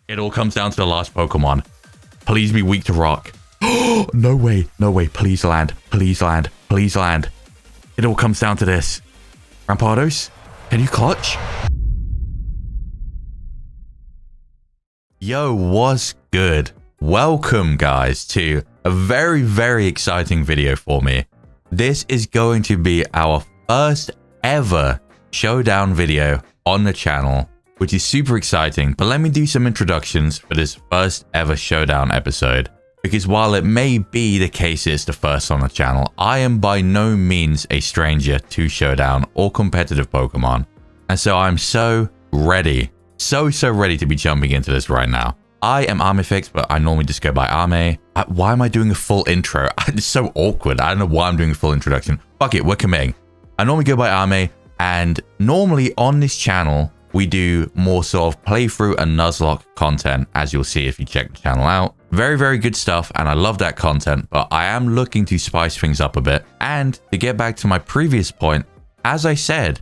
It all comes down to the last Pokemon. Please be weak to rock. No way. No way. Please land. Please land. Please land. It all comes down to this. Rampardos, can you clutch? Yo, what's good? Welcome, guys, to a very, very exciting video for me. This is going to be our first ever Showdown video on the channel, which is super exciting. But let me do some introductions for this first ever Showdown episode. Because while it may be the case it's the first on the channel, I am by no means a stranger to Showdown or competitive Pokemon. And so I'm so ready, so ready to be jumping into this right now. I am Armifix, but I normally just go by Arme. Why am I doing a full intro? It's so awkward. I don't know why I'm doing a full introduction. Fuck it, we're committing. I normally go by Arme, and normally on this channel, we do more sort of playthrough and Nuzlocke content, as you'll see if you check the channel out. Very, very good stuff, and I love that content, but I am looking to spice things up a bit. And to get back to my previous point, as I said,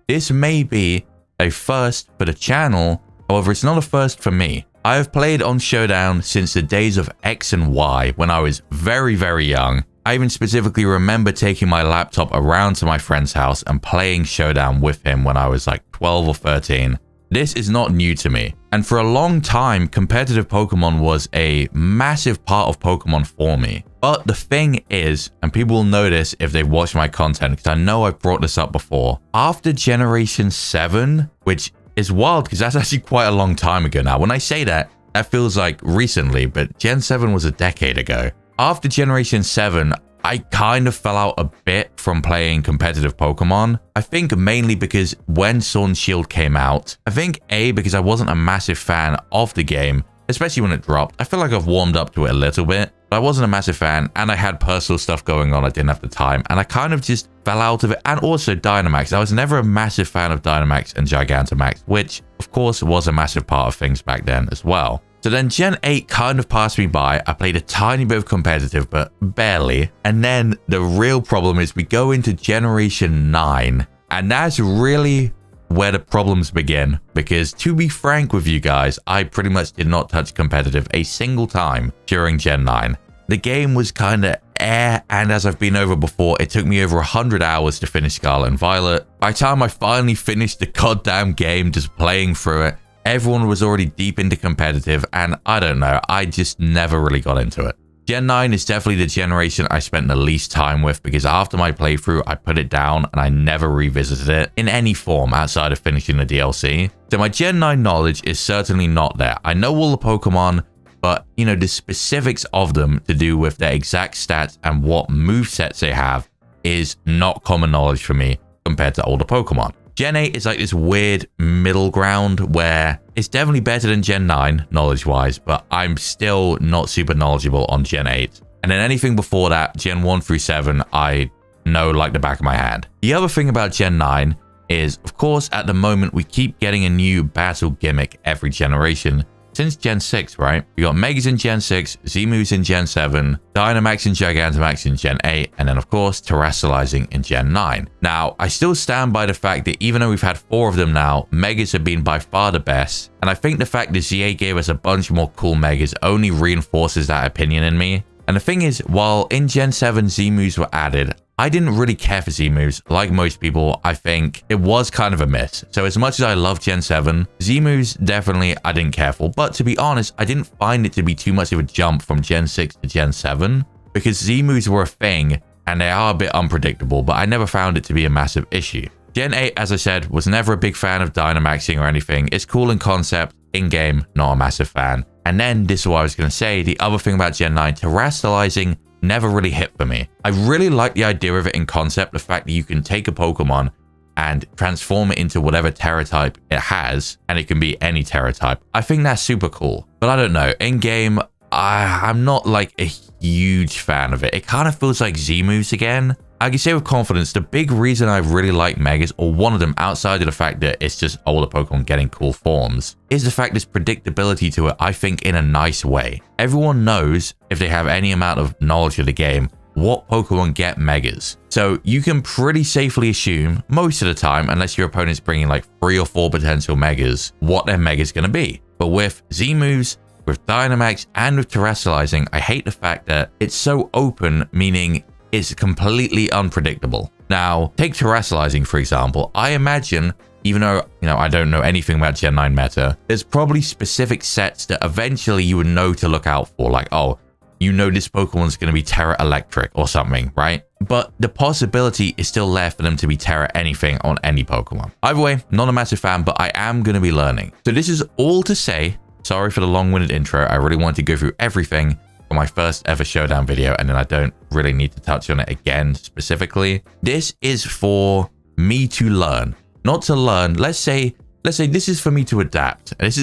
this may be a first for the channel. However, it's not a first for me. I have played on Showdown since the days of X and Y when I was very, very young. I even specifically remember taking my laptop around to my friend's house and playing Showdown with him when I was like 12 or 13. This is not new to me. And for a long time, competitive Pokemon was a massive part of Pokemon for me. But the thing is, and people will know this if they've watched my content, because I know I've brought this up before, after Generation 7, which is wild because that's actually quite a long time ago now. When I say that, that feels like recently, but Gen 7 was a decade ago. After Generation 7, I kind of fell out a bit from playing competitive Pokemon. I think mainly because when Sword and Shield came out, I think because I wasn't a massive fan of the game, especially when it dropped. I feel like I've warmed up to it a little bit, but I wasn't a massive fan, and I had personal stuff going on I didn't have the time, and I kind of just fell out of it. And also Dynamax. I was never a massive fan of Dynamax and Gigantamax, which of course was a massive part of things back then as well. So then Gen 8 kind of passed me by. I played a tiny bit of competitive, but barely. And then the real problem is we go into Generation 9, and that's really where the problems begin, because to be frank with you guys, I pretty much did not touch competitive a single time during Gen 9. The game was kind of and as I've been over before, it took me over 100 hours to finish Scarlet and Violet. By the time I finally finished the goddamn game, just playing through it, everyone was already deep into competitive, and I don't know, I just never really got into it. Gen 9 is definitely the generation I spent the least time with, because after my playthrough, I put it down and I never revisited it in any form outside of finishing the DLC. So my Gen 9 knowledge is certainly not there. I know all the Pokemon, but you know, the specifics of them to do with their exact stats and what movesets they have is not common knowledge for me compared to older Pokemon. Gen 8 is like this weird middle ground where it's definitely better than Gen 9 knowledge-wise, but I'm still not super knowledgeable on Gen 8. And then anything before that, Gen 1 through 7, I know like the back of my hand. The other thing about Gen 9 is, of course, at the moment, we keep getting a new battle gimmick every generation. Since Gen 6, right? We got Megas in Gen 6, Z-moves in Gen 7, Dynamax and Gigantamax in Gen 8, and then of course Terrestrializing in Gen 9. Now, I still stand by the fact that even though we've had 4 of them now, Megas have been by far the best, and I think the fact that ZA gave us a bunch more cool Megas only reinforces that opinion in me. And the thing is, while in Gen 7 Z-moves were added, I didn't really care for Z-moves. Like most people, I think it was kind of a miss. So as much as I love Gen 7, Z-moves definitely I didn't care for. But to be honest, I didn't find it to be too much of a jump from Gen 6 to Gen 7, because Z-moves were a thing and they are a bit unpredictable, but I never found it to be a massive issue. Gen 8, as I said, was never a big fan of Dynamaxing or anything. It's cool in concept, in-game, not a massive fan. And then this is what I was going to say, the other thing about Gen 9, Terrestrializing never really hit for me. I really like the idea of it in concept, the fact that you can take a Pokemon and transform it into whatever Terra type it has, and it can be any Terra type. I think that's super cool. But I don't know, in game, I'm not like a huge fan of it. It kind of feels like Z-moves again. I can say with confidence, the big reason I really like Megas, or one of them outside of the fact that it's just older Pokemon getting cool forms, is the fact there's predictability to it, I think, in a nice way. Everyone knows, if they have any amount of knowledge of the game, what Pokemon get Megas. So you can pretty safely assume, most of the time, unless your opponent's bringing like 3 or 4 potential Megas, what their Mega's going to be. But with Z moves, with Dynamax, and with Terrestrializing, I hate the fact that it's so open, meaning it's completely unpredictable. Now, take Terrestrializing, for example. I imagine, even though, I don't know anything about Gen 9 meta, there's probably specific sets that eventually you would know to look out for. Like, oh, this Pokemon's going to be Terra Electric or something, right? But the possibility is still there for them to be Terra anything on any Pokemon. Either way, not a massive fan, but I am going to be learning. So this is all to say, sorry for the long-winded intro. I really wanted to go through everything for my first ever Showdown video, and then I don't really need to touch on it again specifically. This is for me to learn, not to learn. Let's say this is for me to adapt. This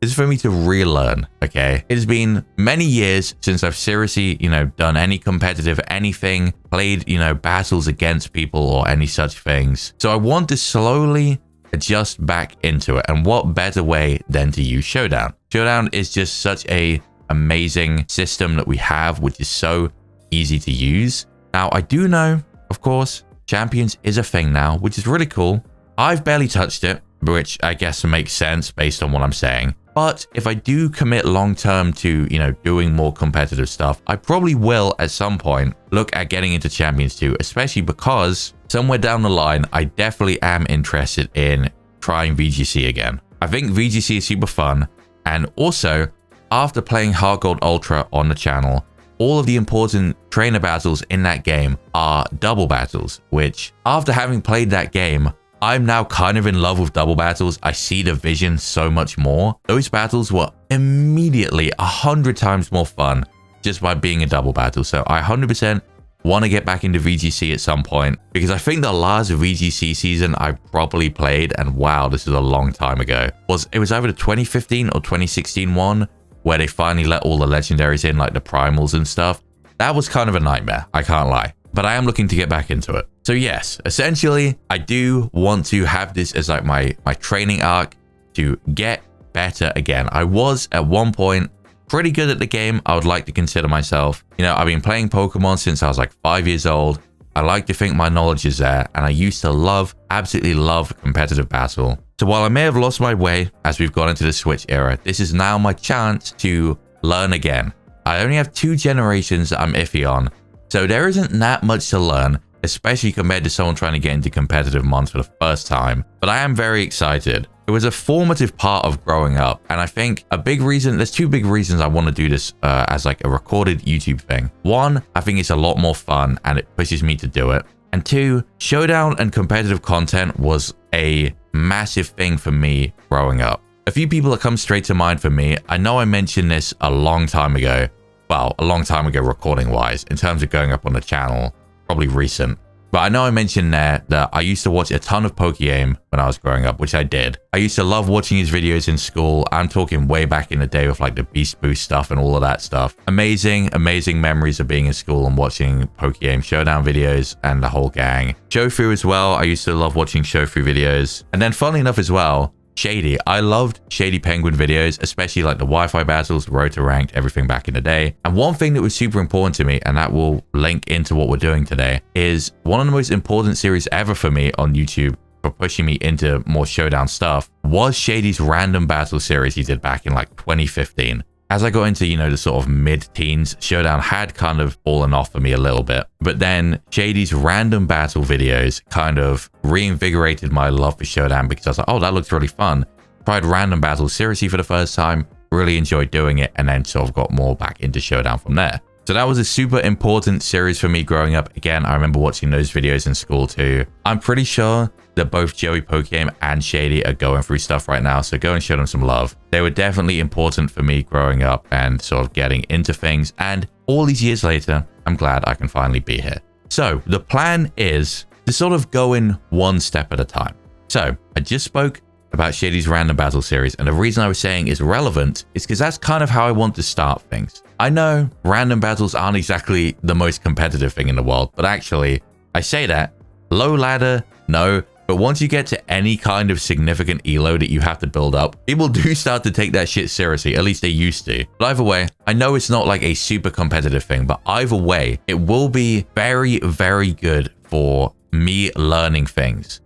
is for me to relearn, okay? It has been many years since I've seriously, done any competitive anything, played, battles against people or any such things. So I want to slowly adjust back into it. And what better way than to use Showdown? Showdown is just such a amazing system that we have, which is so easy to use. Now, I do know, of course, Champions is a thing now, which is really cool. I've barely touched it, which I guess makes sense based on what I'm saying. But if I do commit long-term to, doing more competitive stuff, I probably will at some point look at getting into Champions 2, especially because somewhere down the line, I definitely am interested in trying VGC again. I think VGC is super fun. And also, after playing Heart Gold Ultra on the channel, all of the important trainer battles in that game are double battles, which after having played that game, I'm now kind of in love with double battles. I see the vision so much more. Those battles were immediately 100 times more fun just by being a double battle. So I 100% want to get back into VGC at some point, because I think the last VGC season I properly played, and wow, this is a long time ago, it was either the 2015 or 2016 one where they finally let all the legendaries in, like the primals and stuff. That was kind of a nightmare, I can't lie. But I am looking to get back into it. So yes, essentially, I do want to have this as like my training arc to get better again. I was at one point pretty good at the game. I would like to consider myself. I've been playing Pokemon since I was like 5 years old. I like to think my knowledge is there, and I used to absolutely love competitive battle. So while I may have lost my way as we've gone into the Switch era, this is now my chance to learn again. I only have 2 generations that I'm iffy on, so there isn't that much to learn, especially compared to someone trying to get into competitive mons for the first time. But I am very excited. It was a formative part of growing up, and I think there's 2 big reasons I want to do this as like a recorded YouTube thing. 1, I think it's a lot more fun and it pushes me to do it. And 2, Showdown and competitive content was a massive thing for me growing up. A few people that come straight to mind for me, I know I mentioned this a long time ago. Well, a long time ago recording wise, in terms of going up on the channel, probably recent. But I know I mentioned there that I used to watch a ton of Pokegame when I was growing up, which I did. I used to love watching his videos in school. I'm talking way back in the day with like the Beast Boost stuff and all of that stuff. Amazing, amazing memories of being in school and watching Pokegame Showdown videos and the whole gang. Shofu as well. I used to love watching Shofu videos. And then funnily enough as well, Shady. I loved Shady Penguin videos, especially like the Wi-Fi battles, Road to Ranked, everything back in the day. And one thing that was super important to me, and that will link into what we're doing today, is one of the most important series ever for me on YouTube for pushing me into more Showdown stuff was Shady's random battle series he did back in like 2015. As I got into, the sort of mid-teens, Showdown had kind of fallen off for me a little bit. But then Shady's random battle videos kind of reinvigorated my love for Showdown, because I was like, oh, that looks really fun. Tried random battle seriously for the first time, really enjoyed doing it, and then sort of got more back into Showdown from there. So that was a super important series for me growing up. Again, I remember watching those videos in school too. I'm pretty sure that both Joey Pokegame and Shady are going through stuff right now, so go and show them some love. They were definitely important for me growing up and sort of getting into things, and all these years later, I'm glad I can finally be here. So the plan is to sort of go in one step at a time. So I just spoke about Shady's random battle series, and the reason I was saying it's relevant is because that's kind of how I want to start things. I know random battles aren't exactly the most competitive thing in the world, but actually, I say that, low ladder, no, but once you get to any kind of significant elo that you have to build up, people do start to take that shit seriously, at least they used to. But either way, I know it's not like a super competitive thing, but either way, it will be very, very good for me learning things.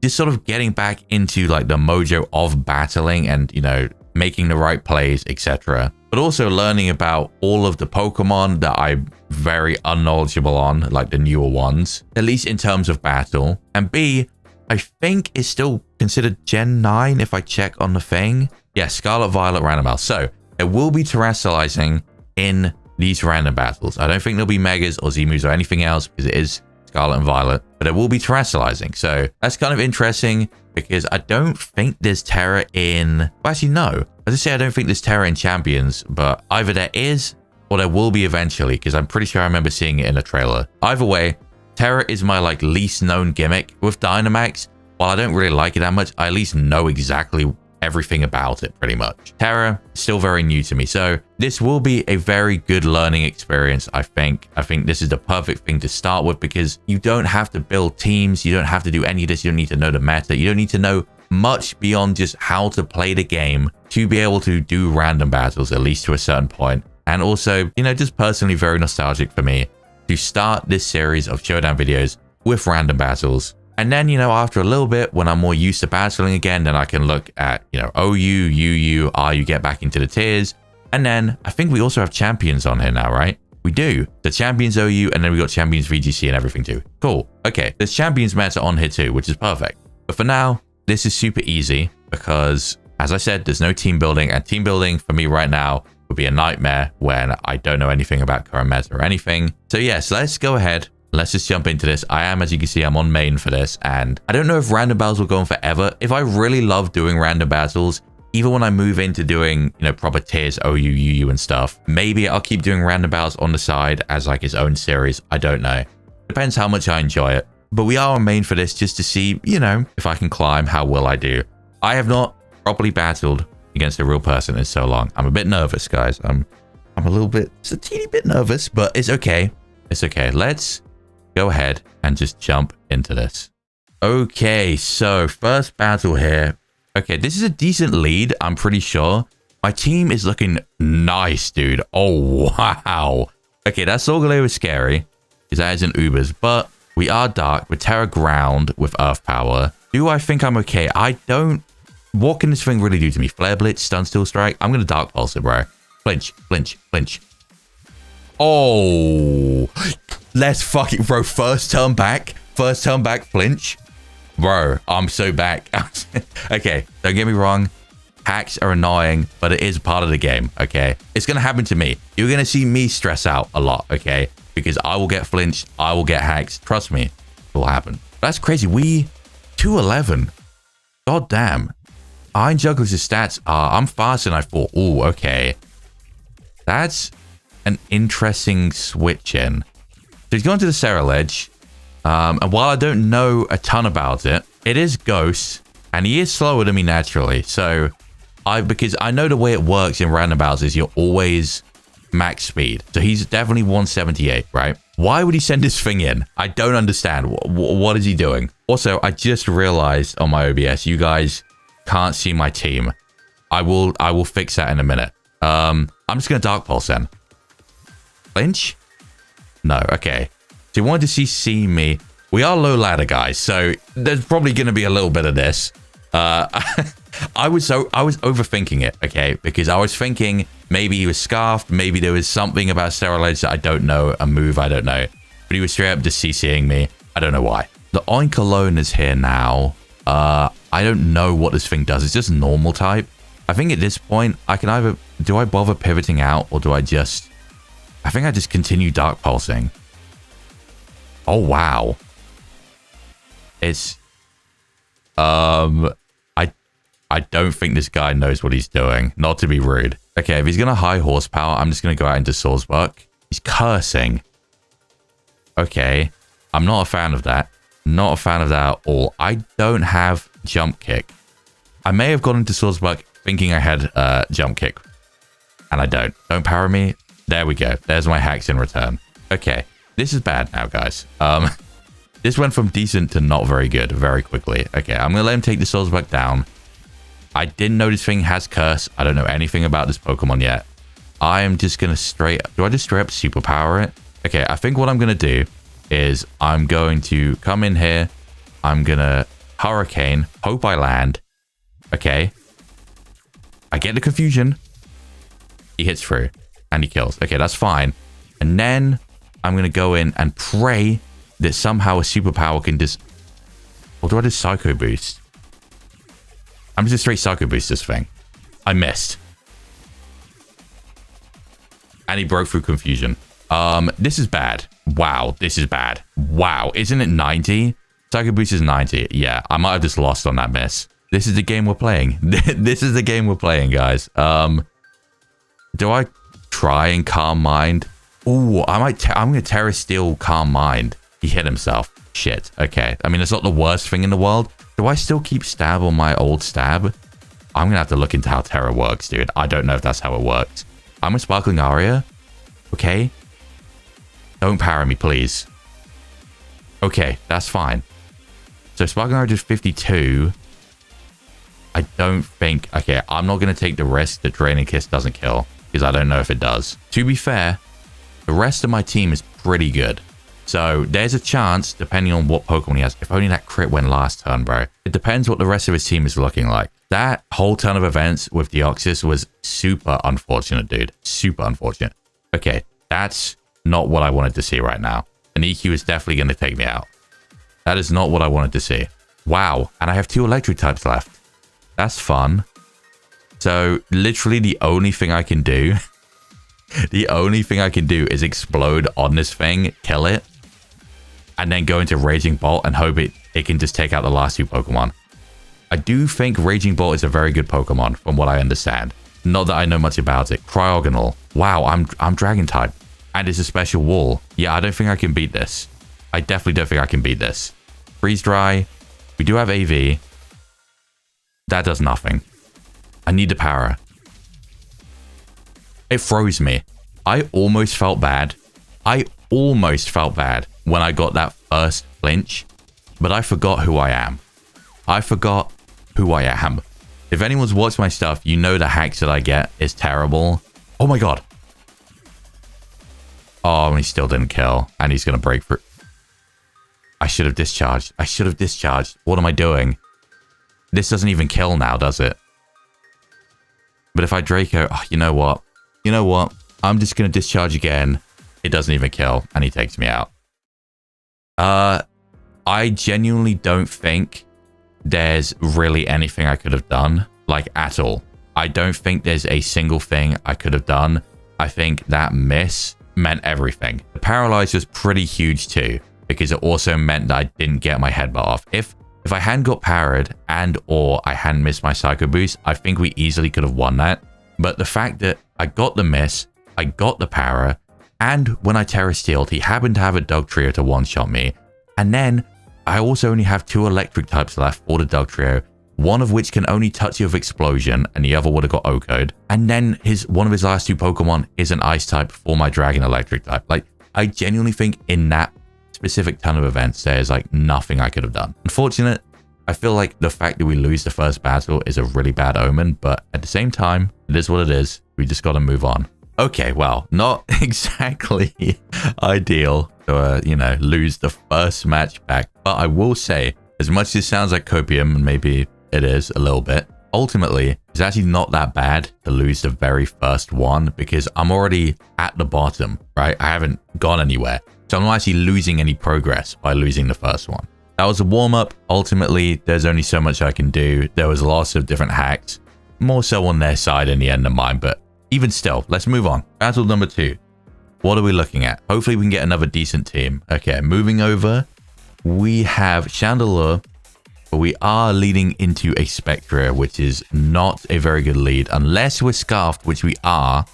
Just sort of getting back into like the mojo of battling and, making the right plays, etc. But also learning about all of the Pokemon that I'm very unknowledgeable on, like the newer ones, at least in terms of battle. And B, I think it's still considered Gen 9 if I check on the thing. Yeah, Scarlet Violet random battles. So it will be terrestrializing in these random battles. I don't think there'll be Megas or Zemus or anything else because it is Scarlet and Violet, but it will be terrestrializing. So that's kind of interesting because I don't think there's Terra in... Well, actually, no. I just say I don't think there's Terra in Champions, but either there is or there will be eventually because I'm pretty sure I remember seeing it in a trailer. Either way, Terra is my like least known gimmick with Dynamax. While I don't really like it that much, I at least know exactly everything about it pretty much. Terra is still very new to me, so this will be a very good learning experience. I think this is the perfect thing to start with because you don't have to build teams, you don't have to do any of this, you don't need to know the meta, you don't need to know much beyond just how to play the game to be able to do random battles, at least to a certain point. And also, you know, just personally very nostalgic for me to start this series of Showdown videos with random battles. And then, you know, after a little bit, when I'm more used to battling again, then I can look at, you know, OU, UU, RU, get back into the tiers. And then I think we also have champions on here now, right? We do. The champions OU, and then we got champions VGC and everything too. Cool. Okay, there's champions meta on here too, which is perfect. But for now, this is super easy because, as I said, there's no team building. And team building for me right now would be a nightmare when I don't know anything about current meta or anything. So yes, let's go ahead. Let's just jump into this. I am, as you can see, I'm on main for this. And I don't know if random battles will go on forever. If I really love doing random battles, even when I move into doing, you know, proper tiers, OU, UU and stuff, maybe I'll keep doing random battles on the side as like its own series. I don't know. Depends how much I enjoy it. But we are on main for this just to see, you know, if I can climb, how well I do. I have not properly battled against a real person in so long. I'm a bit nervous, guys. I'm a little bit, just a teeny bit nervous, but it's okay. It's okay. Let's go ahead and just jump into this. Okay, so first battle here. Okay, this is a decent lead, I'm pretty sure. My team is looking nice, dude. Oh, wow. Okay, that Solgaleo is scary because that isn't Ubers, but we are dark with Terra Ground with Earth Power. Do I think I'm okay? I don't... What can this thing really do to me? Flare Blitz, Stun Steel Strike? I'm going to Dark Pulse it, bro. Flinch, flinch, flinch. Oh... Let's fucking, bro, first turn back, flinch. Bro, I'm so back. Okay, don't get me wrong. Hacks are annoying, but it is part of the game, okay? It's going to happen to me. You're going to see me stress out a lot, okay? Because I will get flinched, I will get hacks. Trust me, it will happen. That's crazy. We 211. God damn. Iron Juggler's stats are, I'm faster than I thought. Oh, okay. That's an interesting switch in. So he's gone to the Ceruledge, and while I don't know a ton about it, it is Ghost, and he is slower than me naturally. So, because I know the way it works in random battles is you're always max speed. So he's definitely 178, right? Why would he send this thing in? I don't understand. What is he doing? Also, I just realized on my OBS, you guys can't see my team. I will fix that in a minute. I'm just gonna Dark Pulse then. Flinch? No, okay. So you wanted to see me. We are low ladder, guys, so there's probably going to be a little bit of this. I was overthinking it, okay? Because I was thinking maybe he was scarfed, maybe there was something about Ceruledge that I don't know, a move I don't know. But he was straight up just CCing me. I don't know why. The Oink alone is here now. I don't know what this thing does. It's just normal type. I think at this point, I can either... Do I bother pivoting out, or do I just... I think I just continue Dark Pulsing. Oh, wow. It's... I don't think this guy knows what he's doing. Not to be rude. Okay, if he's going to high horsepower, I'm just going to go out into Swordsbuck. He's cursing. Okay. I'm not a fan of that. Not a fan of that at all. I don't have Jump Kick. I may have gone into Swordsbuck thinking I had Jump Kick. And I don't. Don't power me. There we go. There's my hacks in return. Okay. This is bad now, guys. This went from decent to not very good very quickly. Okay, I'm going to let him take the Swordsbuck down. I didn't know this thing has Curse. I don't know anything about this Pokemon yet. I am just going to straight... Do I just straight up superpower it? Okay, I think what I'm going to do is I'm going to come in here. I'm going to Hurricane. Hope I land. Okay. I get the confusion. He hits through and he kills. Okay, that's fine. And then I'm going to go in and pray that somehow a superpower can just... Or do I just Psycho Boost? I'm just straight Psycho Boost this thing. I missed. And he broke through confusion. This is bad. Wow, this is bad. Wow, isn't it 90? Psycho Boost is 90. Yeah, I might have just lost on that miss. This is the game we're playing. This is the game we're playing, guys. Do I try and Calm Mind? Oh, I'm going to Terra Steel Calm Mind. He hit himself. Shit. Okay. I mean, it's not the worst thing in the world. Do I still keep stab on my old stab? I'm going to have to look into how Terra works, dude. I don't know if that's how it works. I'm a Sparkling Aria. Okay. Don't para me, please. Okay, that's fine. So Sparkling Aria did 52. I don't think... Okay, I'm not going to take the risk that Draining Kiss doesn't kill, because I don't know if it does. To be fair, the rest of my team is pretty good. So there's a chance, depending on what Pokemon he has. If only that crit went last turn, bro. It depends what the rest of his team is looking like. That whole turn of events with Deoxys was super unfortunate, dude. Super unfortunate. Okay, that's not what I wanted to see right now. An EQ is definitely going to take me out. That is not what I wanted to see. Wow, and I have 2 electric types left. That's fun. So literally the only thing I can do... the only thing I can do is explode on this thing, kill it, and then go into Raging Bolt and hope it can just take out the last 2 Pokemon. I do think Raging Bolt is a very good Pokemon, from what I understand. Not that I know much about it. Cryogonal. Wow, I'm Dragon type. And it's a special wall. Yeah, I don't think I can beat this. I definitely don't think I can beat this. Freeze Dry. We do have AV. That does nothing. I need the power. It froze me. I almost felt bad. I almost felt bad when I got that first flinch, but I forgot who I am. I forgot who I am. If anyone's watched my stuff, you know the hacks that I get is terrible. Oh my god. Oh, and he still didn't kill, and he's going to break through. I should have discharged. I should have discharged. What am I doing? This doesn't even kill now, does it? But if I Draco... Oh, you know what? You know what? I'm just going to discharge again. It doesn't even kill, and he takes me out. I genuinely don't think there's really anything I could have done, like, at all. I don't think there's a single thing I could have done. I think that miss meant everything. The paralyze was pretty huge too, because it also meant that I didn't get my headbutt off. If I hadn't got parried and or I hadn't missed my Psycho Boost, I think we easily could have won that. But the fact that I got the miss, I got the para, and when I Terra Steeled, he happened to have a Dog Trio to one-shot me. And then I also only have 2 electric types left for the Dog Trio, one of which can only touch you with Explosion, and the other would have got O-Code. And then one of his last 2 Pokemon is an Ice type for my Dragon Electric type. Like, I genuinely think in that specific ton of events, there's like nothing I could have done. Unfortunate. I feel like the fact that we lose the first battle is a really bad omen, but at the same time, it is what it is. We just got to move on. Okay, well, not exactly ideal to, you know, lose the first match back. But I will say, as much as it sounds like copium, and maybe it is a little bit, ultimately, it's actually not that bad to lose the very first one because I'm already at the bottom, right? I haven't gone anywhere. So I'm not actually losing any progress by losing the first one. That was a warm-up. Ultimately, there's only so much I can do. There was lots of different hacks, more so on their side in the end than mine, but even still, let's move on. Battle number 2. What are we looking at? Hopefully we can get another decent team. Okay, moving over, we have Chandelure, but we are leading into a Spectra, which is not a very good lead, unless we're Scarfed, which we are,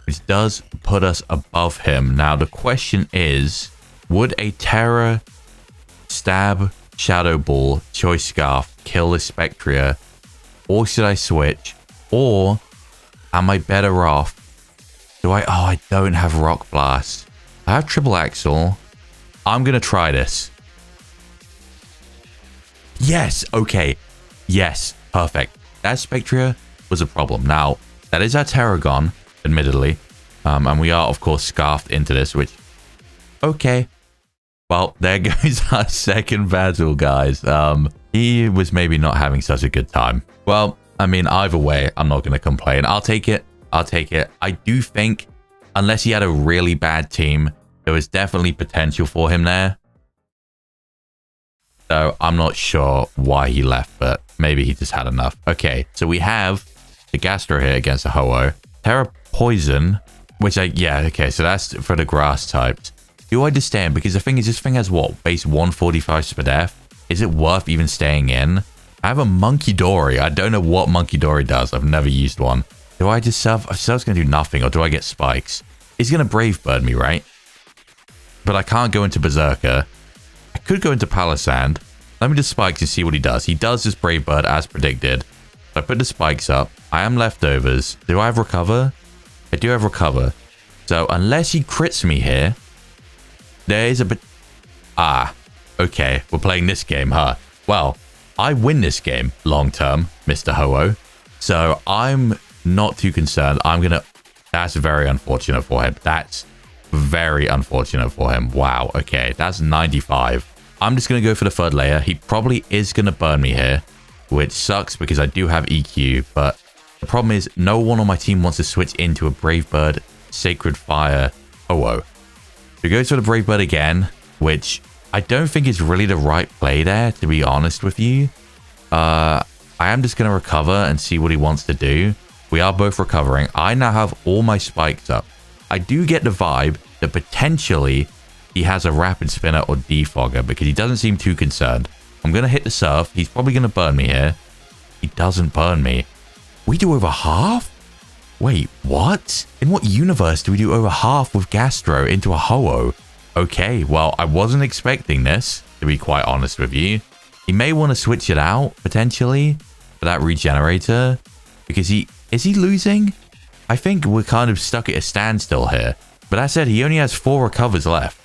which does put us above him. Now, the question is, would a Terra Stab Shadow Ball Choice Scarf kill the Spectria, or should I switch, or am I better off? Oh, I don't have Rock Blast. I have Triple Axle. I'm going to try this. Yes. Okay. Yes. Perfect. That Spectria was a problem. Now, that is our Terragon, admittedly. And we are, of course, scarfed into this, which... Okay. Well, there goes our second battle, guys. He was maybe not having such a good time. Well, I mean, either way, I'm not going to complain. I'll take it. I'll take it. I do think, unless he had a really bad team, there was definitely potential for him there. So I'm not sure why he left, but maybe he just had enough. Okay, so we have the Gastro here against the Ho-Oh. Terra Poison, which okay, so that's for the grass types. Do I just stay in? Because the thing is, this thing has what? Base 145 Spadef. Is it worth even staying in? I have a Monkey Dory. I don't know what Monkey Dory does. I've never used one. Do I just surf? Surf's going to do nothing, or do I get spikes? He's going to Brave Bird me, right? But I can't go into Berserker. I could go into Palisand. Let me just spikes and see what he does. He does this Brave Bird as predicted. So I put the spikes up. I am leftovers. Do I have Recover? I do have Recover. So unless he crits me here, there is a bit... Ah, okay. We're playing this game, huh? Well, I win this game long term, Mr. Ho-Oh. So I'm not too concerned. I'm going to... That's very unfortunate for him. That's very unfortunate for him. Wow. Okay. That's 95. I'm just going to go for the third layer. He probably is going to burn me here, which sucks because I do have EQ. But the problem is no one on my team wants to switch into a Brave Bird Sacred Fire Ho-Oh. So he goes for the Brave Bird again, which I don't think is really the right play there, to be honest with you. I am just going to recover and see what he wants to do. We are both recovering. I now have all my spikes up. I do get the vibe that potentially he has a Rapid Spinner or Defogger because he doesn't seem too concerned. I'm going to hit the Surf. He's probably going to burn me here. He doesn't burn me. We do over half? Wait, what? In what universe do we do over half with Gastro into a Ho-Oh? Okay, well, I wasn't expecting this, to be quite honest with you. He may want to switch it out, potentially, for that Regenerator. Because is he losing? I think we're kind of stuck at a standstill here. But that said, he only has 4 recovers left.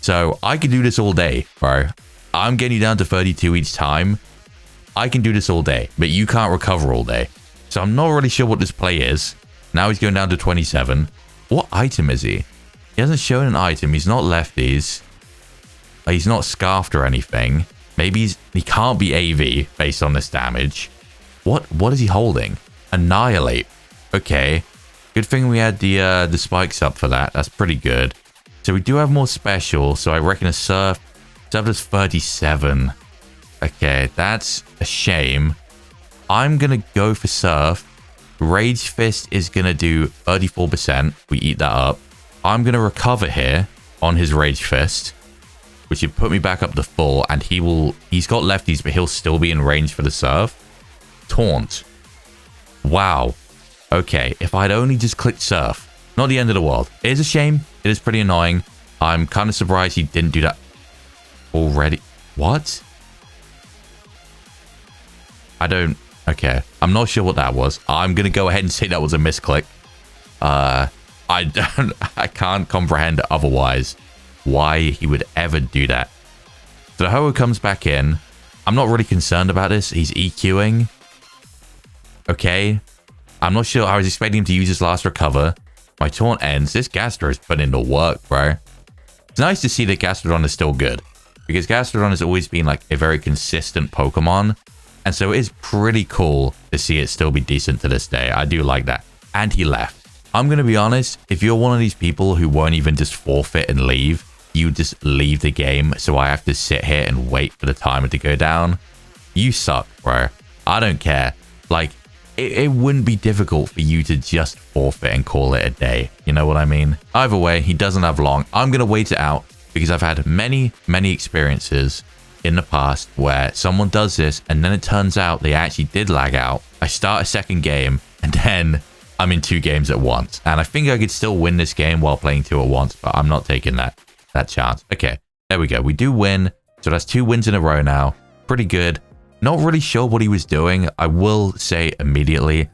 So I can do this all day, bro. I'm getting you down to 32 each time. I can do this all day, but you can't recover all day. So I'm not really sure what this play is. Now he's going down to 27. What item is he? He hasn't shown an item. He's not lefties. He's not scarfed or anything. Maybe he can't be AV based on this damage. What is he holding? Annihilate. Okay. Good thing we had the spikes up for that. That's pretty good. So we do have more special. So I reckon a Surf. Surf does 37. Okay, that's a shame. I'm going to go for Surf. Rage Fist is going to do 34%. We eat that up. I'm going to recover here on his Rage Fist, which would put me back up to full. And he's got lefties, but he'll still be in range for the Surf. Taunt. Wow. Okay, if I'd only just clicked Surf. Not the end of the world. It is a shame. It is pretty annoying. I'm kind of surprised he didn't do that already. What? I don't... Okay, I'm not sure what that was. I'm going to go ahead and say that was a misclick. I can't comprehend otherwise why he would ever do that. So the Ho-Oh comes back in. I'm not really concerned about this. He's EQing. Okay. I'm not sure. I was expecting him to use his last recover. My taunt ends. This Gastro is putting in the work, bro. It's nice to see that Gastrodon is still good. Because Gastrodon has always been like a very consistent Pokemon. And so it is pretty cool to see it still be decent to this day. I do like that. And he left. I'm going to be honest. If you're one of these people who won't even just forfeit and leave, you just leave the game. So I have to sit here and wait for the timer to go down. You suck, bro. I don't care. Like, it wouldn't be difficult for you to just forfeit and call it a day. You know what I mean? Either way, he doesn't have long. I'm going to wait it out because I've had many experiences in the past where someone does this and then it turns out they actually did lag out. I start a second game and then I'm in 2 games at once. And I think I could still win this game while playing 2 at once, but I'm not taking that chance. Okay, there we go. We do win. So that's 2 wins in a row now. Pretty good. Not really sure what he was doing. I will say immediately,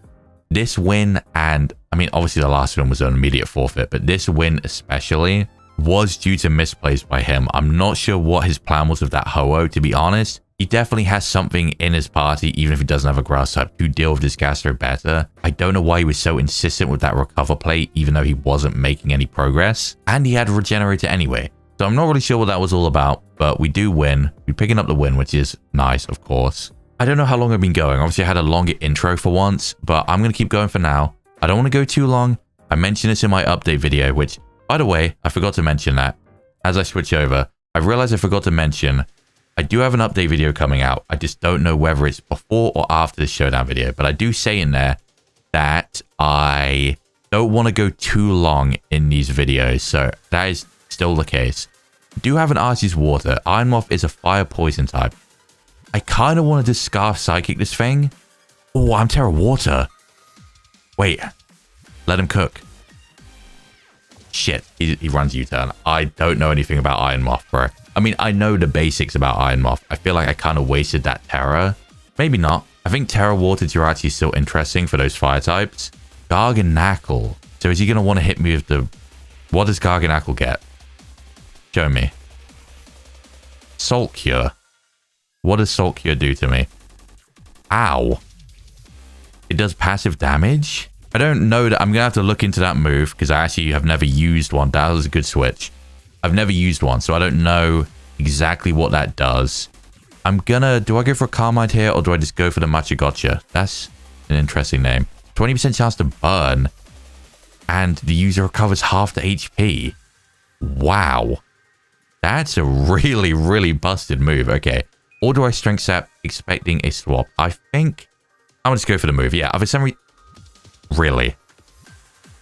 this win, and I mean, obviously the last one was an immediate forfeit, but this win especially was due to misplays by him. I'm not sure what his plan was with that Ho-Oh, to be honest. He definitely has something in his party, even if he doesn't have a grass type, to deal with this Gastro better. I don't know why he was so insistent with that recover play, even though he wasn't making any progress. And he had a Regenerator anyway. So I'm not really sure what that was all about, but we do win. We're picking up the win, which is nice, of course. I don't know how long I've been going. Obviously, I had a longer intro for once, but I'm going to keep going for now. I don't want to go too long. I mentioned this in my update video, which, by the way, I forgot to mention that. As I switch over, I realized I forgot to mention I do have an update video coming out. I just don't know whether it's before or after this Showdown video, but I do say in there that I don't want to go too long in these videos, so that is still the case. I do have an Arceus Water. Iron Moth is a fire poison type. I kind of want to just Scarf Psychic this thing. Oh, I'm Terra Water. Wait. Let him cook. Shit. He runs U-turn. I don't know anything about Iron Moth, bro. I mean, I know the basics about Iron Moth. I feel like I kind of wasted that Terra. Maybe not. I think Terra Water Jirachi is still interesting for those fire types. Garganackle. So is he going to want to hit me with the... What does Garganackle get? Show me. Salt Cure. What does Salt Cure do to me? Ow. It does passive damage? I don't know that. I'm going to have to look into that move because I actually have never used one. That was a good switch. I've never used one, so I don't know exactly what that does. I'm gonna... Do I go for a Carmine here or do I just go for the Machigotcha? That's an interesting name. 20% chance to burn and the user recovers half the HP. Wow. That's a really, really busted move. Okay. Or do I Strength Sap expecting a swap? I think I'm going to go for the move. Yeah, for some reason... Really?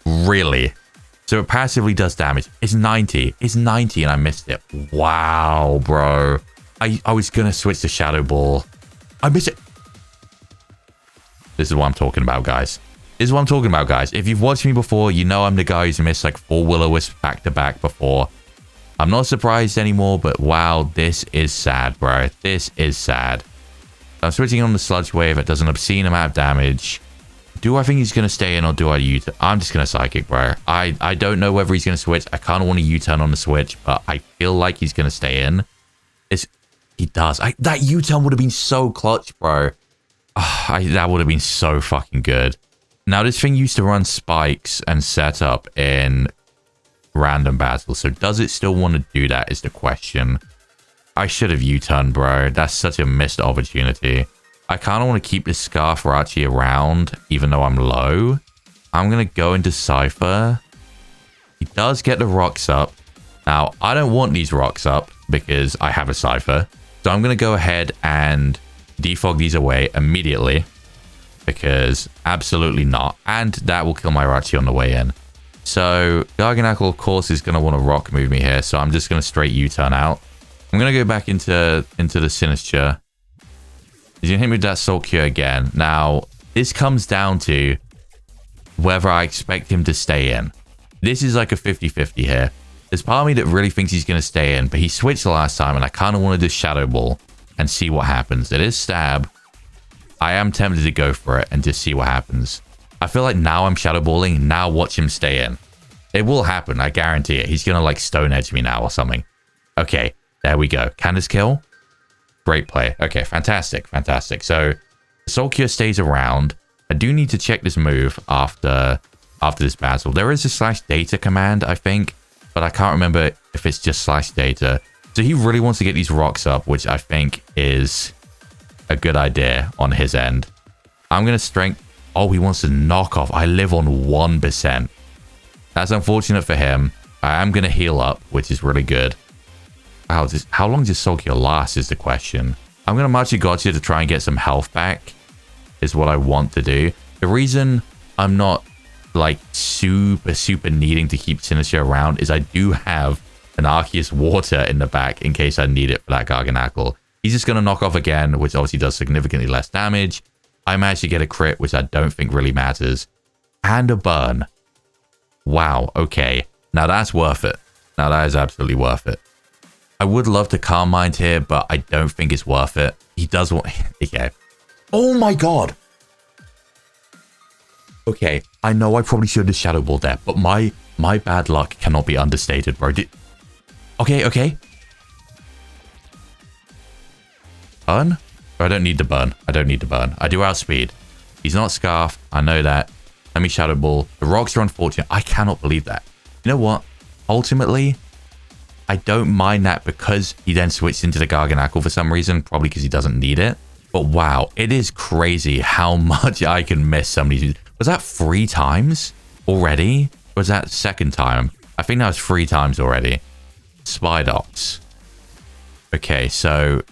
Really? So it passively does damage. It's 90. It's 90 and I missed it. Wow, bro. I was going to switch to Shadow Ball. I missed it. This is what I'm talking about, guys. This is what I'm talking about, guys. If you've watched me before, you know I'm the guy who's missed like 4 Will-O-Wisps back-to-back before. I'm not surprised anymore, but wow, this is sad, bro. This is sad. I'm switching on the Sludge Wave. It does an obscene amount of damage. Do I think he's going to stay in or do I U-turn? I'm just going to Psychic, bro. I don't know whether he's going to switch. I kind of want to U-turn on the switch, but I feel like he's going to stay in. He does. That U-turn would have been so clutch, bro. That would have been so fucking good. Now, this thing used to run spikes and set up in random battles. So does it still want to do that is the question. I should have U-turned, bro. That's such a missed opportunity. I kind of want to keep this Scarf Rachi around, even though I'm low. I'm going to go into Cypher. He does get the rocks up. Now, I don't want these rocks up because I have a Cypher. So I'm going to go ahead and defog these away immediately. Because absolutely not. And that will kill my Rachi on the way in. So Garganackle, of course, is going to want to rock move me here. So I'm just going to straight U-turn out. I'm going to go back into the Sinister. He's going to hit me with that Salt Cure again. Now, this comes down to whether I expect him to stay in. This is like a 50-50 here. There's part of me that really thinks he's going to stay in, but he switched the last time, and I kind of want to do Shadow Ball and see what happens. It is Stab. I am tempted to go for it and just see what happens. I feel like now I'm Shadow Balling. Now watch him stay in. It will happen. I guarantee it. He's going to like Stone Edge me now or something. Okay, there we go. Can this kill? Great play. Okay, fantastic. Fantastic. So Soul Cure stays around. I do need to check this move after this battle. There is a /data command, I think, but I can't remember if it's just /data. So he really wants to get these rocks up, which I think is a good idea on his end. I'm going to strength. Oh, he wants to knock off. I live on 1%. That's unfortunate for him. I am going to heal up, which is really good. Wow, how long does Soul Cure last is the question. I'm going to Machigotcha to try and get some health back is what I want to do. The reason I'm not like super needing to keep Sinister around is I do have an Arceus Water in the back in case I need it for that Garganackle. He's just going to knock off again, which obviously does significantly less damage. I managed to get a crit, which I don't think really matters. And a burn. Wow, okay. Now that's worth it. Now that is absolutely worth it. I would love to Calm Mind here, but I don't think it's worth it. He does want... Okay. Oh my god! Okay, I know I probably should have Shadow Ball there, but my bad luck cannot be understated, bro. Okay. Burn? Or I don't need the burn. I don't need the burn. I do outspeed. He's not Scarfed. I know that. Let me Shadow Ball. The rocks are unfortunate. I cannot believe that. You know what? Ultimately, I don't mind that because he then switched into the Garganackle for some reason. Probably because he doesn't need it. But But wow, it is crazy how much I can miss some of these. Was that 3 times already? Or was that second time? I think that was 3 times already. Spidox. Okay, so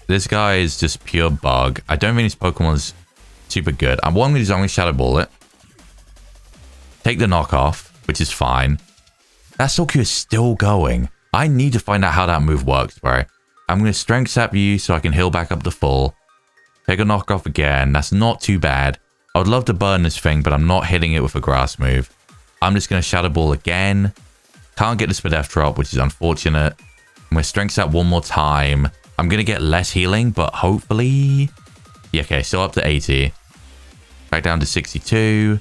this guy is just pure bug. I don't think this Pokemon's super good. What I'm going to do is I'm going to Shadow Ball it. Take the knockoff, which is fine. That Soul is still going. I need to find out how that move works, bro. I'm going to Strength Sap you so I can heal back up to full. Take a knockoff again. That's not too bad. I would love to burn this thing, but I'm not hitting it with a grass move. I'm just going to Shadow Ball again. Can't get the Spadef drop, which is unfortunate. I'm going to Strength Sap one more time. I'm going to get less healing, but hopefully... Yeah, okay, still up to 80. Back down to 62.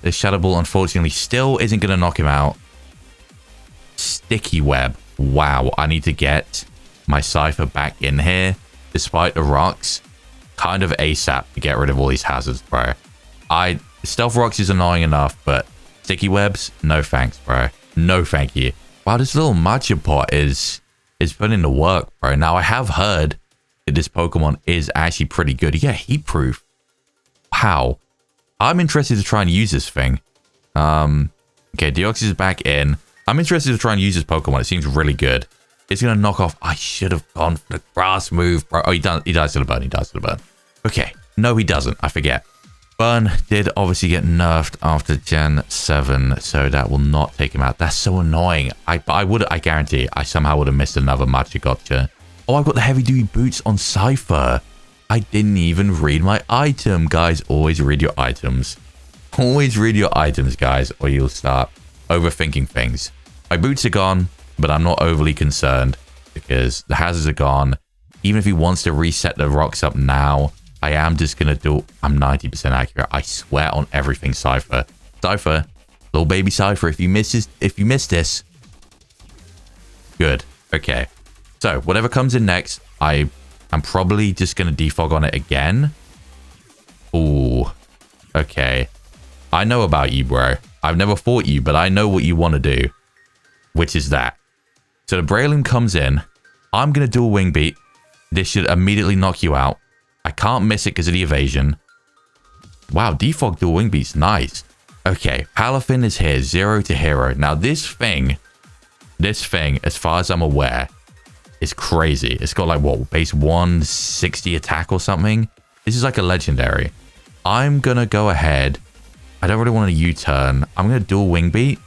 This Shadow Ball, unfortunately, still isn't going to knock him out. Sticky Web. Wow, I need to get my Cypher back in here, despite the rocks. Kind of ASAP to get rid of all these hazards, bro. Stealth Rocks is annoying enough, but Sticky Webs, no thanks, bro. No thank you. Wow, this little Machopot is putting in the work, bro. Now, I have heard that this Pokemon is actually pretty good. Yeah, heat proof. Wow. I'm interested to try and use this thing. Okay, Deoxys is back in. I'm interested to try and use this Pokemon. It seems really good. It's going to knock off... I should have gone for the grass move, bro. Oh, he dies to the burn. He dies to the burn. Okay. No, he doesn't. I forget. Burn did obviously get nerfed after Gen 7, so that will not take him out. That's so annoying. I guarantee I somehow would have missed another Machigotcha. Oh, I've got the heavy-duty boots on Cypher. I didn't even read my item. Guys, always read your items. Always read your items, guys, or you'll start overthinking things. My boots are gone, but I'm not overly concerned because the hazards are gone. Even if he wants to reset the rocks up now, I am just going to do... I'm 90% accurate. I swear on everything, Cypher. Cypher, little baby Cypher, if you miss this... Good. Okay. So, whatever comes in next, I'm probably just going to defog on it again. Ooh. Okay. I know about you, bro. I've never fought you, but I know what you want to do. Which is that. So the Breloom comes in. I'm going to do a Wing Beat. This should immediately knock you out. I can't miss it because of the evasion. Wow, defog dual Wing Beat's nice. Okay, Palafin is here. 0 to hero. Now this thing, as far as I'm aware, is crazy. It's got like, what, base 160 attack or something? This is like a legendary. I'm going to go ahead. I don't really want a U-turn. I'm going to dual Wing Beat.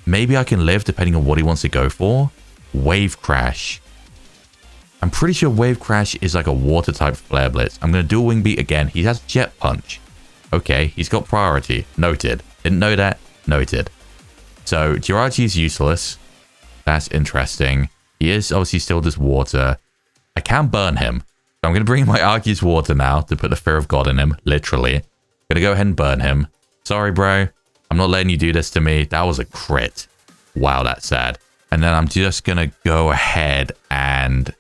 Maybe I can live depending on what he wants to go for. Wave Crash. I'm pretty sure Wave Crash is like a water type Flare Blitz. I'm going to do a Wing Beat again. He has Jet Punch. Okay, he's got priority. Noted. Didn't know that. Noted. So Jirachi is useless. That's interesting. He is obviously still just water. I can burn him. So I'm going to bring my Arceus Water now to put the Fear of God in him. Literally. I'm going to go ahead and burn him. Sorry, bro. I'm not letting you do this to me. That was a crit. Wow, that's sad. And then I'm just going to go ahead and...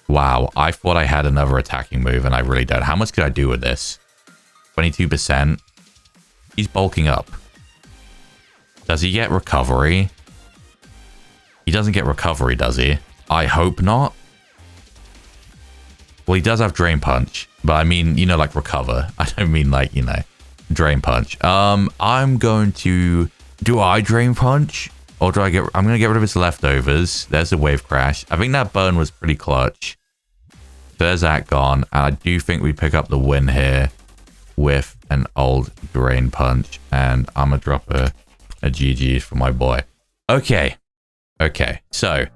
Wow, I thought I had another attacking move, and I really don't. How much could I do with this? 22%. He's bulking up. Does he get recovery? He doesn't get recovery, does he? I hope not. Well, he does have Drain Punch. But I mean, you know, like recover. I don't mean like, you know... Drain Punch. I'm going to... Do I Drain Punch? Or do I get... I'm going to get rid of its leftovers. There's a Wave Crash. I think that burn was pretty clutch. So there's that gone. And I do think we pick up the win here with an old Drain Punch. And I'm going to drop a GG for my boy. Okay. Okay. So,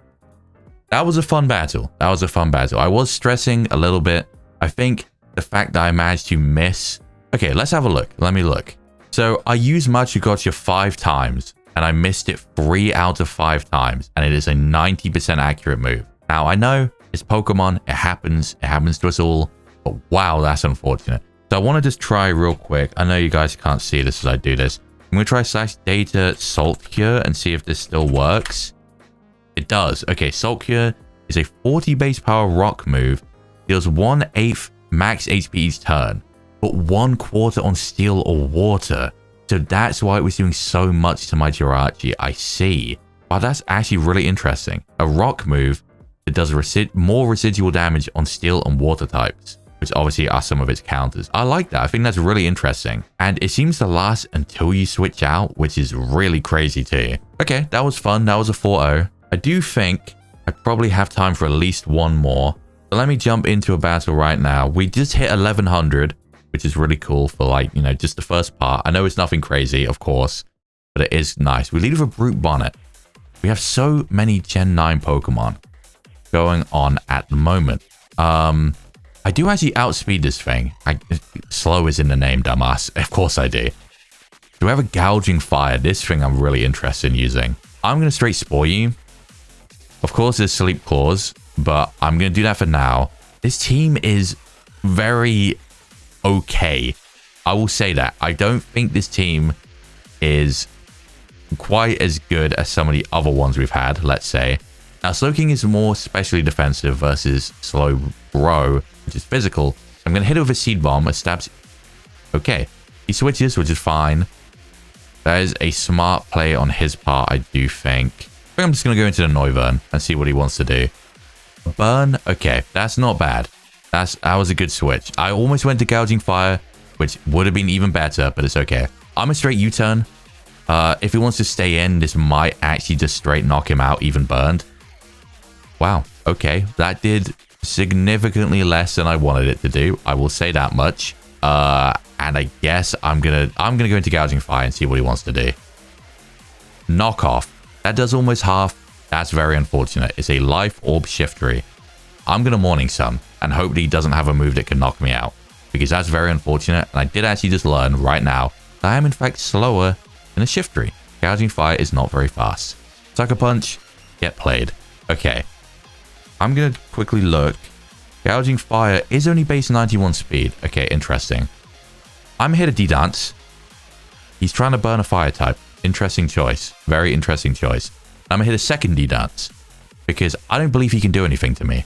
that was a fun battle. That was a fun battle. I was stressing a little bit. I think the fact that I managed to miss... Okay, let's have a look. Let me look. So I used Machigotcha 5 times and I missed it 3 out of 5 times. And it is a 90% accurate move. Now, I know it's Pokemon. It happens. It happens to us all. But wow, that's unfortunate. So I want to just try real quick. I know you guys can't see this as I do this. I'm going to try /data Salt Cure and see if this still works. It does. Okay, Salt Cure is a 40 base power rock move. Deals 1/8 max HP each turn. But 1/4 on steel or water. So that's why it was doing so much to my Jirachi. I see. Wow, that's actually really interesting. A rock move It does more residual damage on steel and water types, which obviously are some of its counters. I like that. I think that's really interesting. And it seems to last until you switch out, which is really crazy too. Okay, that was fun. That was a 4-0. I do think I probably have time for at least one more. So let me jump into a battle right now. We just hit 1100, which is really cool for like, you know, just the first part. I know it's nothing crazy, of course, but it is nice. We lead with a Brute Bonnet. We have so many Gen 9 Pokemon going on at the moment. I do actually outspeed this thing. Slow is in the name, dumbass. Of course I do. Do we have a Gouging Fire? This thing I'm really interested in using. I'm going to straight Spore you. Of course, there's Sleep Claws, but I'm going to do that for now. This team is very okay. I will say that. I don't think this team is quite as good as some of the other ones we've had, let's say. Now, Slowking is more specially defensive versus Slowbro, which is physical. I'm going to hit it with a Seed Bomb. It stabs. Okay. He switches, which is fine. That is a smart play on his part, I do think. I think I'm just going to go into the Noivern and see what he wants to do. Burn. Okay. That's not bad. That was a good switch. I almost went to Gouging Fire, which would have been even better, but it's okay. I'm a straight U-turn. If he wants to stay in, this might actually just straight knock him out, even burned. Wow. Okay. That did significantly less than I wanted it to do. I will say that much. And I guess I'm gonna go into Gouging Fire and see what he wants to do. Knock off. That does almost half. That's very unfortunate. It's a Life Orb Shiftry. I'm gonna Morning Sun and hope that he doesn't have a move that can knock me out, because that's very unfortunate. And I did actually just learn right now that I am in fact slower than a Shiftry. Gouging Fire is not very fast. Sucker Punch. Get played. Okay. I'm going to quickly look. Gouging Fire is only base 91 speed. Okay, interesting. I'm here to D-Dance. He's trying to burn a Fire type. Interesting choice. Very interesting choice. I'm going to hit a second D-Dance because I don't believe he can do anything to me.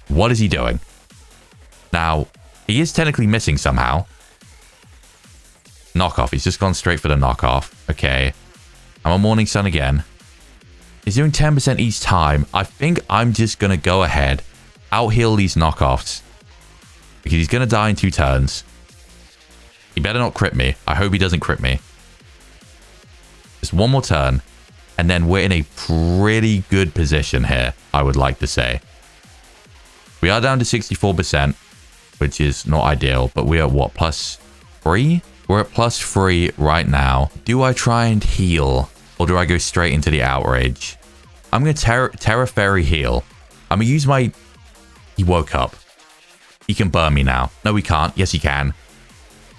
What is he doing? Now, he is technically missing somehow. Knockoff. He's just gone straight for the knockoff. Okay. I'm a Morning Sun again. He's doing 10% each time. I think I'm just going to go ahead, out-heal these knockoffs, because he's going to die in 2 turns. He better not crit me. I hope he doesn't crit me. Just one more turn, and then we're in a pretty good position here, I would like to say. We are down to 64%, which is not ideal, but we are, what, +3? We're at +3 right now. Do I try and heal, or do I go straight into the Outrage? I'm going to Terra Fairy heal. I'm going to use my... He woke up. He can burn me now. No, he can't. Yes, he can.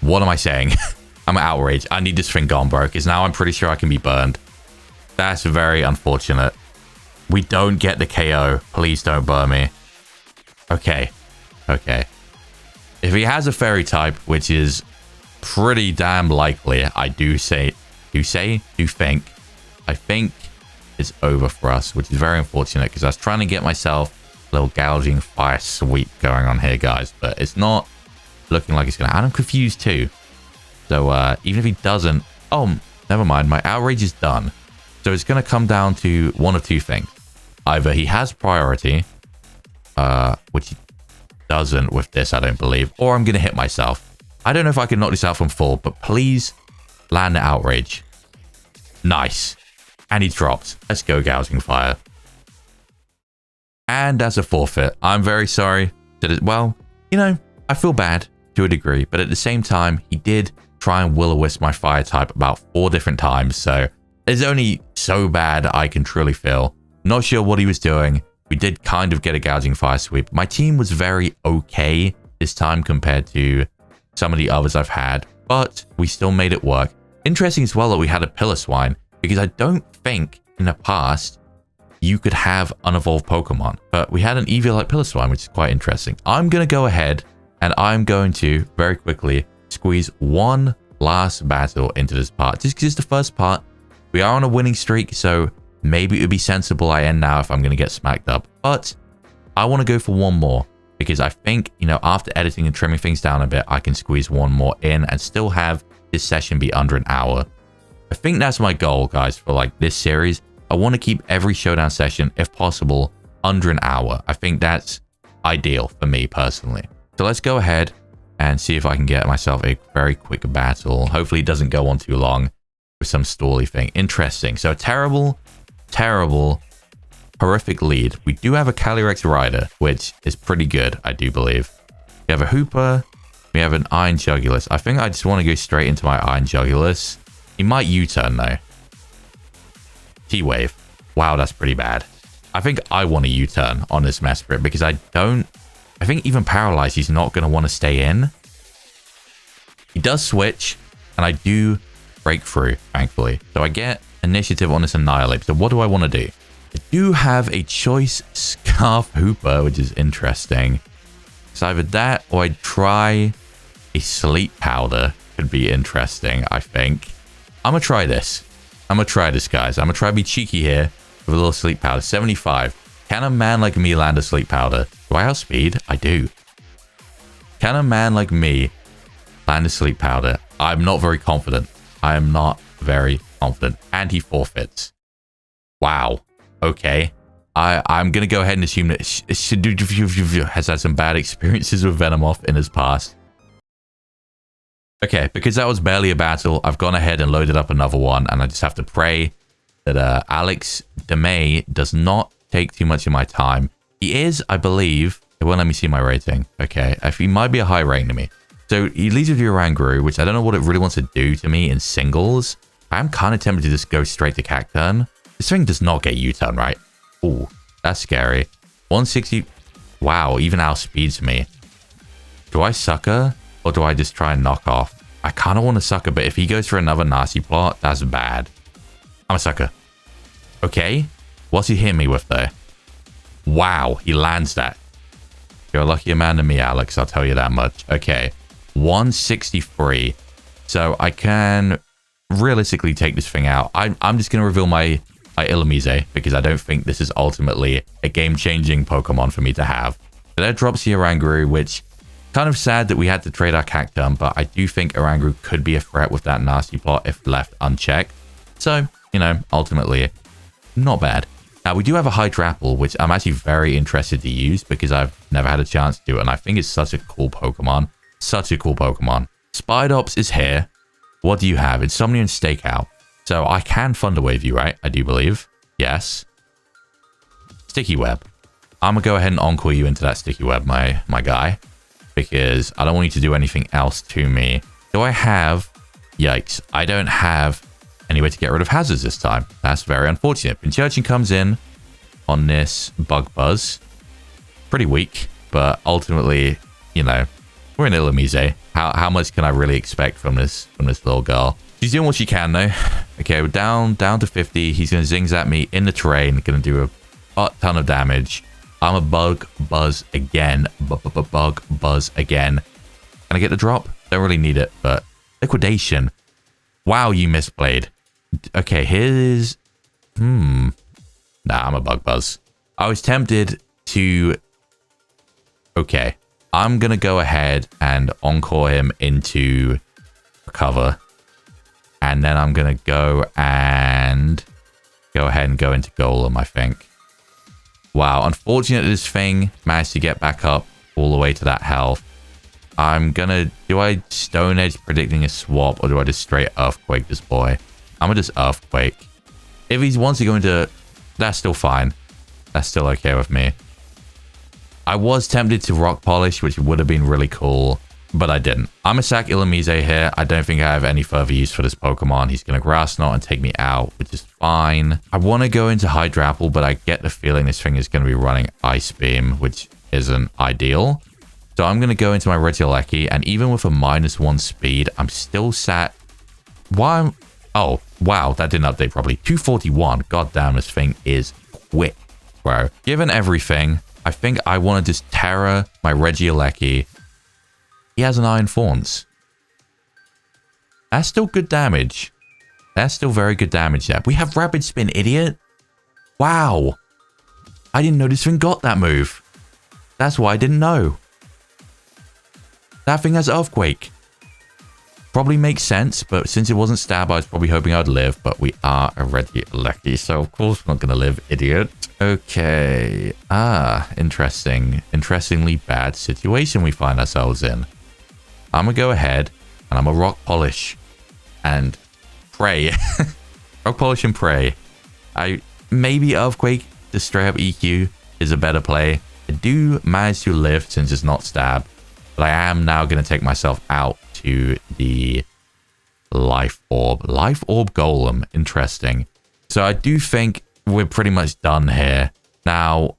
What am I saying? I'm an Outrage. I need this thing gone, bro, because now I'm pretty sure I can be burned. That's very unfortunate. We don't get the KO. Please don't burn me. Okay. Okay. If he has a Fairy type, which is pretty damn likely, I think it's over for us, which is very unfortunate because I was trying to get myself a little Gouging Fire sweep going on here, guys, but it's not looking like it's gonna. And I'm confused too. So even if he doesn't, oh, never mind, my Outrage is done. So it's gonna come down to one of two things. Either he has priority, which he doesn't with this, I don't believe, or I'm gonna hit myself. I don't know if I can knock this out from full, but please land the Outrage. Nice. And he dropped. Let's go, Gouging Fire. And that's a forfeit. I'm very sorry. Well, you know, I feel bad to a degree, but at the same time, he did try and will-o-wisp my Fire type about 4 different times, so it's only so bad I can truly feel. Not sure what he was doing. We did kind of get a Gouging Fire sweep. My team was very okay this time compared to some of the others I've had, but we still made it work. Interesting as well that we had a Piloswine, because I don't think in the past you could have unevolved Pokemon, but we had an Eevee-like Piloswine, which is quite interesting. I'm going to go ahead and I'm going to very quickly squeeze one last battle into this part, just because it's the first part. We are on a winning streak, so maybe it would be sensible I end now if I'm going to get smacked up, but I want to go for one more because I think, you know, after editing and trimming things down a bit, I can squeeze one more in and still have this session be under an hour. I think that's my goal, guys, for like this series. I want to keep every Showdown session, if possible, under an hour. I think that's ideal for me personally. So let's go ahead and see if I can get myself a very quick battle. Hopefully it doesn't go on too long with some stally thing. Interesting. So terrible, horrific lead. We do have a Calyrex Rider, which is pretty good, I do believe. We have a Hooper. We have an Iron Jugulus. I think I just want to go straight into my Iron Jugulus. He might U-turn though. T-Wave. Wow, that's pretty bad. I think I want to U-turn on this Mesprit because I think even Paralyzed, he's not going to want to stay in. He does switch, and I do break through, thankfully. So I get initiative on this Annihilate. So what do I want to do? I do have a choice Scarf Hooper, which is interesting. It's either that or I'd try a Sleep Powder. Could be interesting, I think. I'm going to try this. Guys. I'm going to try to be cheeky here with a little Sleep Powder. 75. Can a man like me land a Sleep Powder? Do I outspeed? I do. Can a man like me land a Sleep Powder? I'm not very confident. And he forfeits. Wow. Okay. I'm going to go ahead and assume that has had some bad experiences with Venomoth in his past. Okay, because that was barely a battle, I've gone ahead and loaded up another one, and I just have to pray that Alex DeMay does not take too much of my time. He is, I believe, it won't let me see my rating. Okay, he might be a high rating to me. So he leads with Oranguru, which I don't know what it really wants to do to me in singles. I'm kind of tempted to just go straight to Cacturn. This thing does not get U-turn, right? Ooh, that's scary. 160. Wow, even outspeeds me. Do I sucker? Or do I just try and knock off? I kind of want to sucker, but if he goes for another nasty plot, that's bad. I'm a sucker. Okay. What's he hitting me with though? Wow, he lands that. You're a luckier man than me, Alex. I'll tell you that much. Okay. 163. So I can realistically take this thing out. I'm just going to reveal my Illumise because I don't think this is ultimately a game-changing Pokemon for me to have. So that drops the Oranguru, which kind of sad that we had to trade our Cacturn, but I do think Oranguru could be a threat with that nasty plot if left unchecked. So, you know, ultimately, not bad. Now, we do have a Hydrapple, which I'm actually very interested to use because I've never had a chance to do it, and I think it's such a cool Pokemon. Such a cool Pokemon. Spidops is here. What do you have? Insomnia and Stakeout. So I can Thunder Wave you, right? I do believe. Yes. Sticky Web. I'm going to go ahead and Encore you into that Sticky Web, my guy. Because I don't want you to do anything else to me. Do I have... Yikes. I don't have any way to get rid of hazards this time. That's very unfortunate. Pincurchin comes in on this Bug Buzz. Pretty weak. But ultimately, you know, we're in Illumise. How much can I really expect from this little girl? She's doing what she can, though. Okay, we're down to 50. He's going to Zingzat me in the terrain. Going to do a butt ton of damage. I'm a Bug Buzz again. Bug Buzz again. Can I get the drop? Don't really need it, but... Liquidation. Wow, you misplayed. Okay, here's... Nah, I'm a Bug Buzz. I was tempted to... Okay. I'm going to go ahead and Encore him into Recover. And then I'm going to go ahead and go into Golem, I think. Wow, unfortunate this thing managed to get back up all the way to that health. I'm gonna... Do I Stone Edge predicting a swap, or do I just straight Earthquake this boy? I'm gonna just Earthquake. If he wants to go into... That's still fine. That's still okay with me. I was tempted to Rock Polish, which would have been really cool, but I didn't. I'm gonna sack Illumise here. I don't think I have any further use for this Pokemon. He's gonna Grass Knot and take me out, which is fine. I want to go into Hydrapple, but I get the feeling this thing is going to be running Ice Beam, which isn't ideal. So I'm going to go into my Regieleki, and even with a -1 speed, I'm still sat... Why? Oh, wow, that didn't update properly. 241. God damn, this thing is quick, bro. Given everything, I think I want to just Terra my Regieleki. He has an Iron Thorns. That's still good damage. That's still very good damage there. We have Rapid Spin, idiot. Wow. I didn't know this thing got that move. That's why I didn't know. That thing has Earthquake. probably makes sense, but since it wasn't stab, I was probably hoping I'd live, but we are already lucky, so of course we're not going to live, idiot. Okay. Interesting. Interestingly bad situation we find ourselves in. I'm going to go ahead and I'm going to rock polish and pray. Rock polish and pray. Maybe Earthquake to straight up EQ is a better play. I do manage to live since it's not stab, but I am now going to take myself out to the life orb. Life orb golem. Interesting. So I do think we're pretty much done here. Now,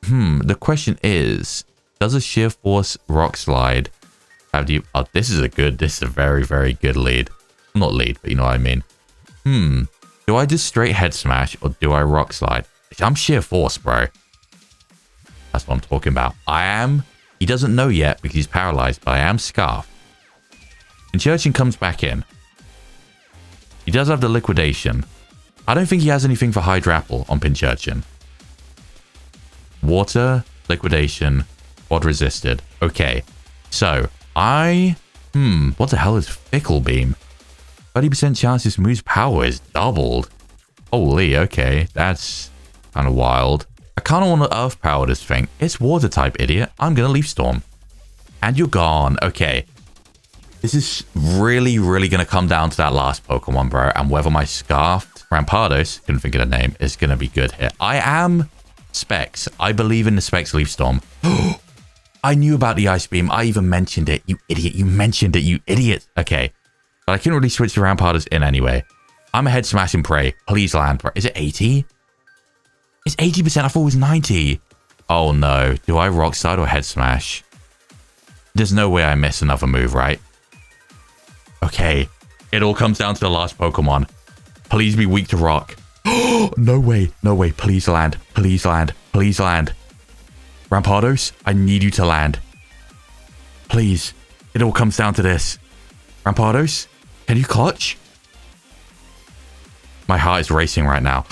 the question is, does a sheer force rock slide have you? Oh, this is a very, very good lead. Not lead, but you know what I mean. Do I just straight head smash or do I rock slide? I'm sheer force, bro. That's what I'm talking about. He doesn't know yet because he's paralyzed, but I am scarfed. And Churchin comes back in. He does have the liquidation. I don't think he has anything for Hydrapple on Pinchurchin. Water, liquidation, quad resisted. Okay, so what the hell is Fickle Beam? 30% chance this move's power is doubled. Holy, okay, that's kind of wild. I kind of want to Earth Power this thing. It's Water type, idiot. I'm going to Leaf Storm. And you're gone. Okay. This is really, really going to come down to that last Pokemon, bro. And whether my Scarfed Rampardos, couldn't think of the name, is going to be good here. I am Specs. I believe in the Specs Leaf Storm. I knew about the Ice Beam. I even mentioned it. You idiot. You mentioned it, you idiot. Okay. But I couldn't really switch the Rampardos in anyway. I'm a Head Smash and Pray. Please land, bro. Is it 80? It's 80%. I thought it was 90. Oh, no. Do I Rock Slide or Head Smash? There's no way I miss another move, right? Okay. It all comes down to the last Pokemon. Please be weak to Rock. No way. No way. Please land. Please land. Please land. Rampardos, I need you to land. Please. It all comes down to this. Rampardos, can you clutch? My heart is racing right now.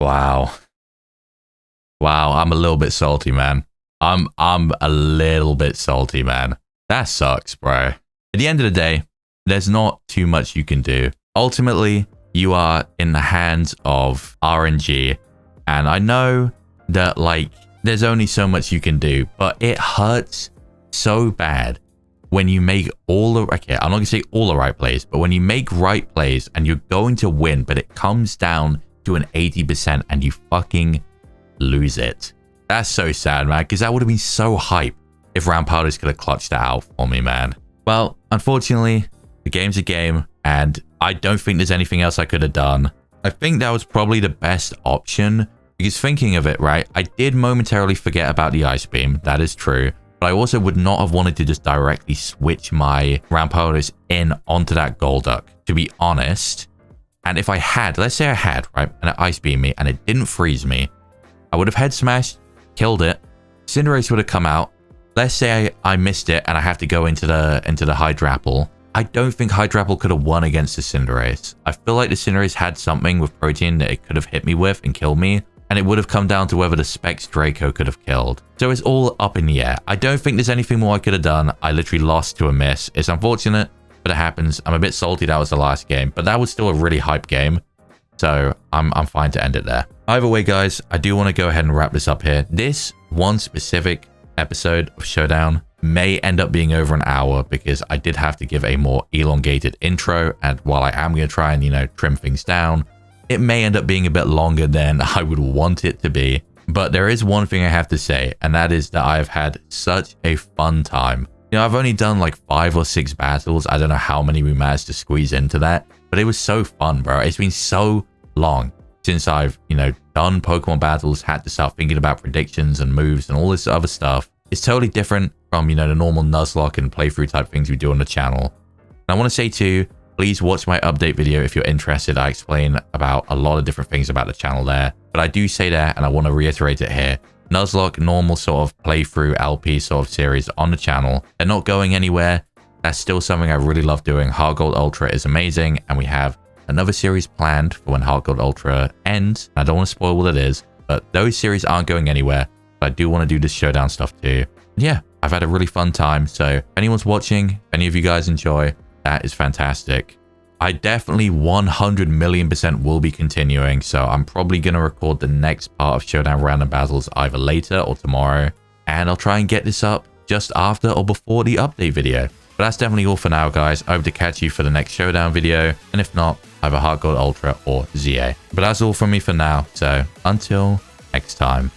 Wow. Wow, I'm a little bit salty, man. I'm a little bit salty, man. That sucks, bro. At the end of the day, there's not too much you can do. Ultimately, you are in the hands of RNG. And I know that, like, there's only so much you can do, but it hurts so bad when you make all the... Okay, I'm not going to say all the right plays, but when you make right plays and you're going to win, but it comes down to an 80% and you fucking lose it. That's so sad, man, because that would have been so hype if Rampardos could have clutched that out for me, man. Well, unfortunately, the game's a game, and I don't think there's anything else I could have done. I think that was probably the best option, because thinking of it, right, I did momentarily forget about the Ice Beam. That is true. But I also would not have wanted to just directly switch my Rampardos in onto that Golduck, to be honest. And if I had, let's say I had, right, and it Ice Beamed me, and it didn't freeze me, I would have Head Smashed, killed it, Cinderace would have come out. Let's say I missed it and I have to go into the Hydrapple. I don't think Hydrapple could have won against the Cinderace. I feel like the Cinderace had something with protein that it could have hit me with and killed me. And it would have come down to whether the Specs Draco could have killed. So it's all up in the air. I don't think there's anything more I could have done. I literally lost to a miss. It's unfortunate, but it happens. I'm a bit salty that was the last game, but that was still a really hype game. So I'm fine to end it there. Either way, guys, I do want to go ahead and wrap this up here. This one specific episode of Showdown may end up being over an hour because I did have to give a more elongated intro. And while I am going to try and, you know, trim things down, it may end up being a bit longer than I would want it to be. But there is one thing I have to say, and that is that I've had such a fun time. You know, I've only done like 5 or 6 battles. I don't know how many we managed to squeeze into that, but it was so fun, bro. It's been so long since I've, you know, done Pokemon battles, had to start thinking about predictions and moves and all this other stuff. It's totally different from, you know, the normal Nuzlocke and playthrough type things we do on the channel. And I want to say too, please watch my update video if you're interested. I explain about a lot of different things about the channel there. But I do say that, and I want to reiterate it here. Nuzlocke, normal sort of playthrough LP sort of series on the channel. They're not going anywhere. That's still something I really love doing. Heart Gold Ultra is amazing. And we have another series planned for when Heart Gold Ultra ends. I don't want to spoil what it is, but those series aren't going anywhere. But I do want to do this Showdown stuff too. Yeah, I've had a really fun time. So if anyone's watching, if any of you guys enjoy, that is fantastic. I definitely 100,000,000% will be continuing. So I'm probably going to record the next part of Showdown Random Battles either later or tomorrow. And I'll try and get this up just after or before the update video. But that's definitely all for now, guys. I hope to catch you for the next Showdown video. And if not, either Heart Gold Ultra or ZA. But that's all from me for now. So until next time.